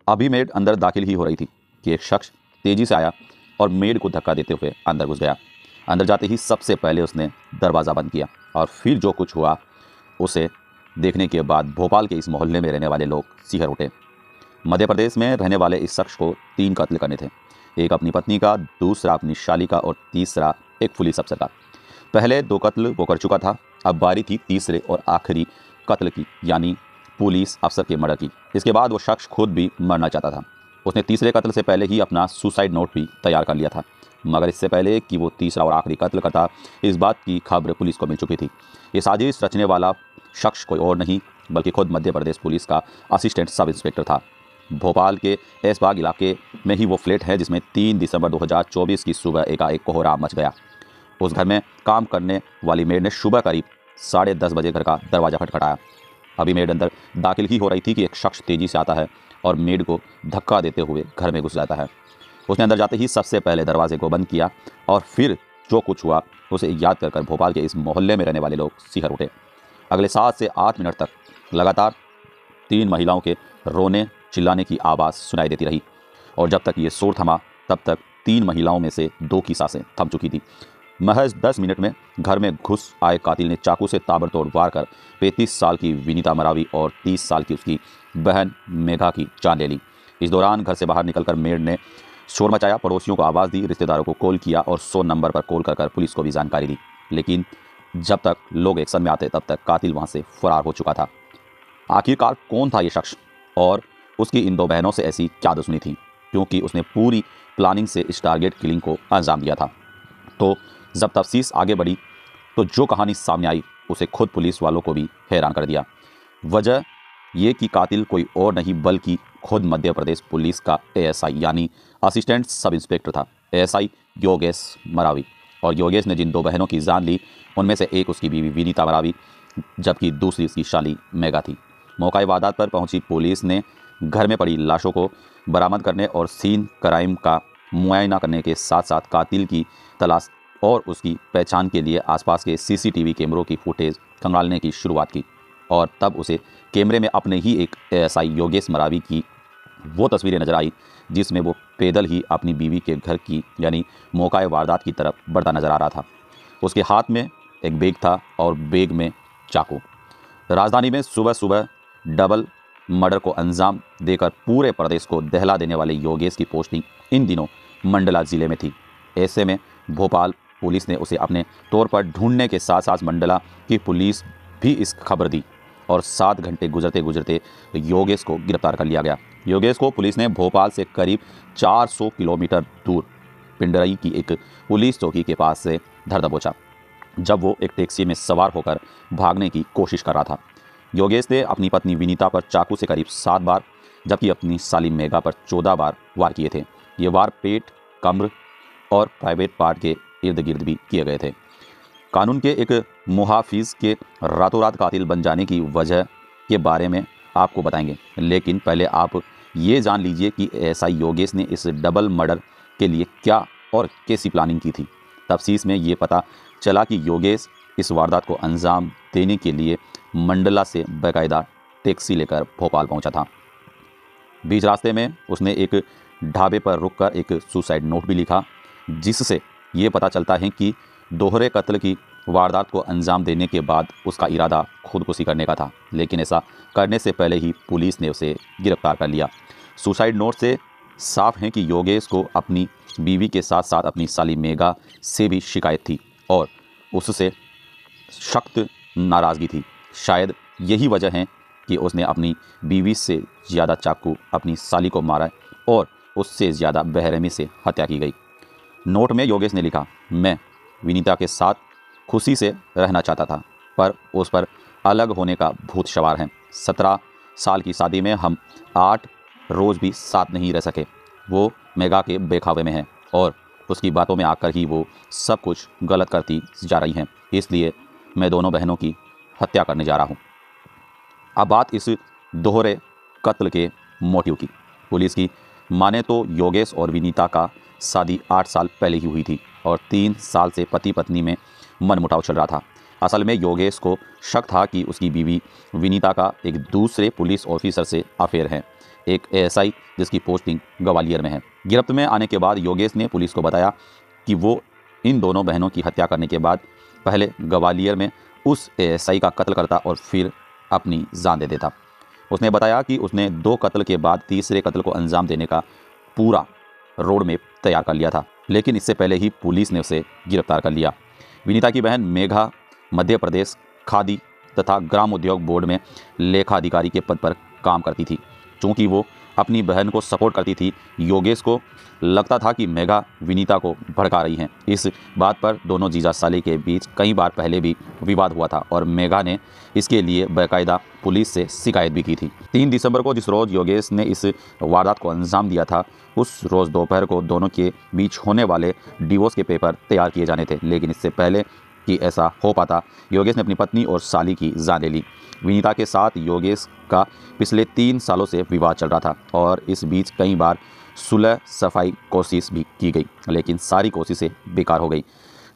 अभी मेड अंदर दाखिल ही हो रही थी कि एक शख्स तेजी से आया और मेड को धक्का देते हुए अंदर घुस गया। अंदर जाते ही सबसे पहले उसने दरवाज़ा बंद किया और फिर जो कुछ हुआ उसे देखने के बाद भोपाल के इस मोहल्ले में रहने वाले लोग सिहर उठे। मध्य प्रदेश में रहने वाले इस शख्स को 3 कत्ल करने थे। एक अपनी पत्नी का, दूसरा अपनी शाली का और तीसरा एक पुलिस अफसर का। पहले 2 कत्ल वो कर चुका था, अब बारी थी तीसरे और आखिरी कत्ल की, यानी पुलिस अफसर के मर्डर की। इसके बाद वो शख्स खुद भी मरना चाहता था। उसने तीसरे कत्ल से पहले ही अपना सुसाइड नोट भी तैयार कर लिया था, मगर इससे पहले कि वो तीसरा और आखिरी कत्ल करता, इस बात की खबर पुलिस को मिल चुकी थी। ये साजिश रचने वाला शख्स कोई और नहीं बल्कि खुद मध्य प्रदेश पुलिस का असिस्टेंट सब इंस्पेक्टर था। भोपाल के ऐशबाग इलाके में ही वो फ्लैट है जिसमें 3 दिसंबर 2024 की सुबह एकाएक कोहराम मच गया। उस घर में काम करने वाली मेड ने सुबह करीब 10:30 बजे घर का दरवाज़ा खटखटाया। अभी मेड अंदर दाखिल ही हो रही थी कि एक शख्स तेज़ी से आता है और मेड को धक्का देते हुए घर में घुस जाता है। उसने अंदर जाते ही सबसे पहले दरवाजे को बंद किया और फिर जो कुछ हुआ उसे याद कर भोपाल के इस मोहल्ले में रहने वाले लोग सिहर उठे। अगले 7 से 8 मिनट तक लगातार 3 महिलाओं के रोने चिल्लाने की आवाज़ सुनाई देती रही और जब तक ये शोर थमा तब तक 3 महिलाओं में से 2 की सांसें थम चुकी थी। महज 10 मिनट में घर में घुस आए कातिल ने चाकू से ताबड़तोड़ वार कर 35 साल की विनीता मरावी और 30 साल की उसकी बहन मेघा की जान ले ली। इस दौरान घर से बाहर निकलकर मेड ने शोर मचाया, पड़ोसियों को आवाज़ दी, रिश्तेदारों को कॉल किया और 100 नंबर पर कॉल कर पुलिस को भी जानकारी दी। लेकिन जब तक लोग एक्शन में आते तब तक कातिल वहाँ से फरार हो चुका था। आखिरकार कौन था ये शख्स और उसकी इन 2 बहनों से ऐसी क्या दुश्मनी थी, क्योंकि उसने पूरी प्लानिंग से इस टारगेट किलिंग को अंजाम दिया था। तो जब तफ्तीश आगे बढ़ी तो जो कहानी सामने आई उसे खुद पुलिस वालों को भी हैरान कर दिया। वजह ये कि कातिल कोई और नहीं बल्कि खुद मध्य प्रदेश पुलिस का एएसआई यानी असिस्टेंट सब इंस्पेक्टर था, एएसआई योगेश मरावी। और योगेश ने जिन 2 बहनों की जान ली उनमें से एक उसकी बीवी विनीता मरावी जबकि दूसरी उसकी शाली मेघा थी। मौका वारदात पर पहुंची पुलिस ने घर में पड़ी लाशों को बरामद करने और सीन क्राइम का मुआयना करने के साथ साथ कातिल की तलाश और उसकी पहचान के लिए आसपास के सीसीटीवी कैमरों की फुटेज खंगालने की शुरुआत की। और तब उसे कैमरे में अपने ही एक एएसआई योगेश मरावी की वो तस्वीरें नजर आई जिसमें वो पैदल ही अपनी बीवी के घर की यानी मौका वारदात की तरफ बढ़ता नजर आ रहा था। उसके हाथ में एक बैग था और बैग में चाकू। राजधानी में सुबह सुबह डबल मर्डर को अंजाम देकर पूरे प्रदेश को दहला देने वाले योगेश की पोस्टिंग इन दिनों मंडला जिले में थी। ऐसे में भोपाल पुलिस ने उसे अपने तौर पर ढूंढने के साथ साथ मंडला की पुलिस भी इस खबर दी और 7 घंटे गुजरते गुजरते योगेश को गिरफ्तार कर लिया गया। योगेश को पुलिस ने भोपाल से करीब 400 किलोमीटर दूर पिंडरई की एक पुलिस चौकी के पास से धर दबोचा जब वो एक टैक्सी में सवार होकर भागने की कोशिश कर रहा था। योगेश ने अपनी पत्नी विनीता पर चाकू से करीब 7 बार जबकि अपनी साली मेघा पर 14 बार वार किए थे। ये वार पेट, कमर और प्राइवेट पार्ट के इर्द गिर्द भी किए गए थे। कानून के एक मुहाफिज के रातों रात कातिल बन जाने की वजह के बारे में आपको बताएंगे, लेकिन पहले आप ये जान लीजिए कि एएसआई योगेश ने इस डबल मर्डर के लिए क्या और कैसी प्लानिंग की थी। तफ्तीश में ये पता चला कि योगेश इस वारदात को अंजाम देने के लिए मंडला से बाकायदा टैक्सी लेकर भोपाल पहुंचा था। बीच रास्ते में उसने एक ढाबे पर रुककर एक सुसाइड नोट भी लिखा जिससे ये पता चलता है कि दोहरे कत्ल की वारदात को अंजाम देने के बाद उसका इरादा खुदकुशी करने का था, लेकिन ऐसा करने से पहले ही पुलिस ने उसे गिरफ्तार कर लिया। सुसाइड नोट से साफ है कि योगेश को अपनी बीवी के साथ साथ अपनी साली मेघा से भी शिकायत थी और उससे सख्त नाराज़गी थी। शायद यही वजह है कि उसने अपनी बीवी से ज़्यादा चाकू अपनी साली को मारा और उससे ज़्यादा बेरहमी से हत्या की गई। नोट में योगेश ने लिखा, मैं विनीता के साथ खुशी से रहना चाहता था पर उस पर अलग होने का भूत सवार है। 17 साल की शादी में हम 8 रोज़ भी साथ नहीं रह सके। वो मेघा के बेखावे में है और उसकी बातों में आकर ही वो सब कुछ गलत करती जा रही हैं, इसलिए मैं दोनों बहनों की हत्या करने जा रहा हूँ। अब बात इस दोहरे कत्ल के मोटिव की। पुलिस की माने तो योगेश और विनीता का शादी 8 साल पहले ही हुई थी और 3 साल से पति पत्नी में मनमुटाव चल रहा था। असल में योगेश को शक था कि उसकी बीवी विनीता का एक दूसरे पुलिस ऑफिसर से अफेयर है। एक एएसआई जिसकी पोस्टिंग ग्वालियर में है। गिरफ्त में आने के बाद योगेश ने पुलिस को बताया कि वो इन दोनों बहनों की हत्या करने के बाद पहले ग्वालियर में उस एएसआई का कत्ल करता और फिर अपनी जान दे देता। उसने बताया कि उसने 2 कत्ल के बाद तीसरे कत्ल को अंजाम देने का पूरा रोड मैप तैयार कर लिया था, लेकिन इससे पहले ही पुलिस ने उसे गिरफ्तार कर लिया। विनीता की बहन मेघा मध्य प्रदेश खादी तथा ग्राम उद्योग बोर्ड में लेखा अधिकारी के पद पर काम करती थी। चूँकि वो अपनी बहन को सपोर्ट करती थी, योगेश को लगता था कि मेघा विनीता को भड़का रही हैं। इस बात पर दोनों जीजा साली के बीच कई बार पहले भी विवाद हुआ था और मेघा ने इसके लिए बाकायदा पुलिस से शिकायत भी की थी। 3 दिसंबर को जिस रोज़ योगेश ने इस वारदात को अंजाम दिया था, उस रोज़ दोपहर को दोनों के बीच होने वाले डिवोर्स के पेपर तैयार किए जाने थे, लेकिन इससे पहले कि ऐसा हो पाता, योगेश ने अपनी पत्नी और साली की जान ले ली। विनीता के साथ योगेश का पिछले 3 सालों से विवाद चल रहा था और इस बीच कई बार सुलह सफाई कोशिश भी की गई, लेकिन सारी कोशिशें बेकार हो गई,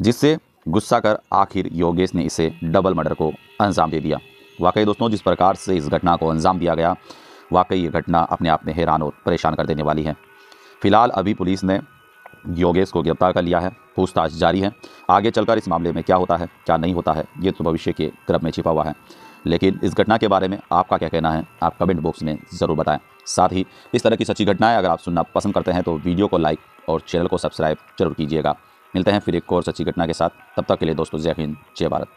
जिससे गुस्सा कर आखिर योगेश ने इसे डबल मर्डर को अंजाम दे दिया। वाकई दोस्तों, जिस प्रकार से इस घटना को अंजाम दिया गया, वाकई ये घटना अपने आप में हैरान और परेशान कर देने वाली है। फिलहाल अभी पुलिस ने योगेश को गिरफ्तार कर लिया है, पूछताछ जारी है। आगे चलकर इस मामले में क्या होता है क्या नहीं होता है, ये तो भविष्य के गर्भ में छिपा हुआ है। लेकिन इस घटना के बारे में आपका क्या कहना है, आप कमेंट बॉक्स में ज़रूर बताएं। साथ ही इस तरह की सच्ची घटनाएं अगर आप सुनना पसंद करते हैं तो वीडियो को लाइक और चैनल को सब्सक्राइब जरूर कीजिएगा। मिलते हैं फिर एक और सच्ची घटना के साथ, तब तक के लिए दोस्तों जय हिंद जय भारत।